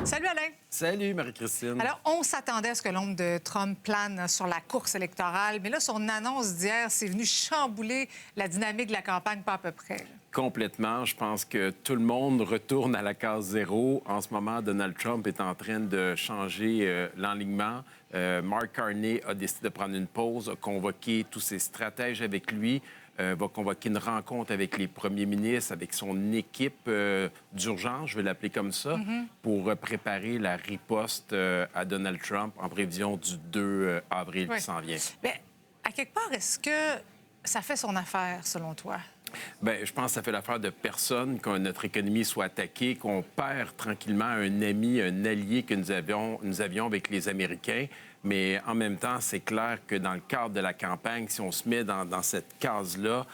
Salut Alain. Salut Marie-Christine. Alors, on s'attendait à ce que l'ombre de Trump plane sur la course électorale, mais là, son annonce d'hier, c'est venu chambouler la dynamique de la campagne, pas à peu près. Complètement. Je pense que tout le monde retourne à la case zéro. En ce moment, Donald Trump est en train de changer l'enlignement. Mark Carney a décidé de prendre une pause, a convoqué tous ses stratèges avec lui, va convoquer une rencontre avec les premiers ministres, avec son équipe d'urgence, je vais l'appeler comme ça, pour préparer la riposte à Donald Trump en prévision du 2 avril qui s'en vient. Mais à quelque part, est-ce que ça fait son affaire, selon toi? Bien, je pense que ça fait l'affaire de personne que notre économie soit attaquée, qu'on perd tranquillement un ami, un allié que nous avions avec les Américains. Mais en même temps, c'est clair que dans le cadre de la campagne, si on se met dans cette case-là,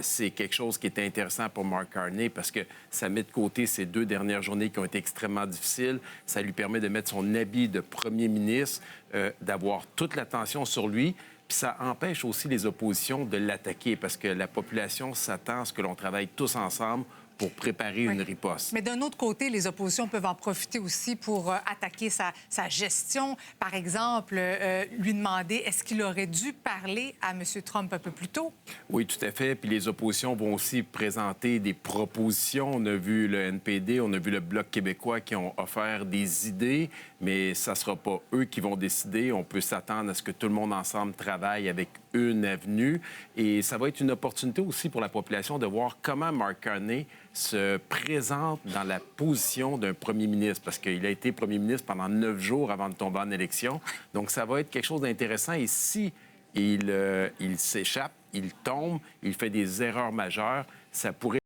c'est quelque chose qui est intéressant pour Mark Carney parce que ça met de côté ces 2 dernières journées qui ont été extrêmement difficiles. Ça lui permet de mettre son habit de premier ministre, d'avoir toute l'attention sur lui. Puis ça empêche aussi les oppositions de l'attaquer parce que la population s'attend à ce que l'on travaille tous ensemble pour préparer une riposte. Mais d'un autre côté, les oppositions peuvent en profiter aussi pour attaquer sa gestion. Par exemple, lui demander est-ce qu'il aurait dû parler à M. Trump un peu plus tôt? Oui, tout à fait. Puis les oppositions vont aussi présenter des propositions. On a vu le NPD, on a vu le Bloc québécois qui ont offert des idées, mais ça ne sera pas eux qui vont décider. On peut s'attendre à ce que tout le monde ensemble travaille avec une avenue. Et ça va être une opportunité aussi pour la population de voir comment Mark Carney se présente dans la position d'un premier ministre, parce qu'il a été premier ministre pendant 9 jours avant de tomber en élection. Donc, ça va être quelque chose d'intéressant. Et si il s'échappe, il tombe, il fait des erreurs majeures, ça pourrait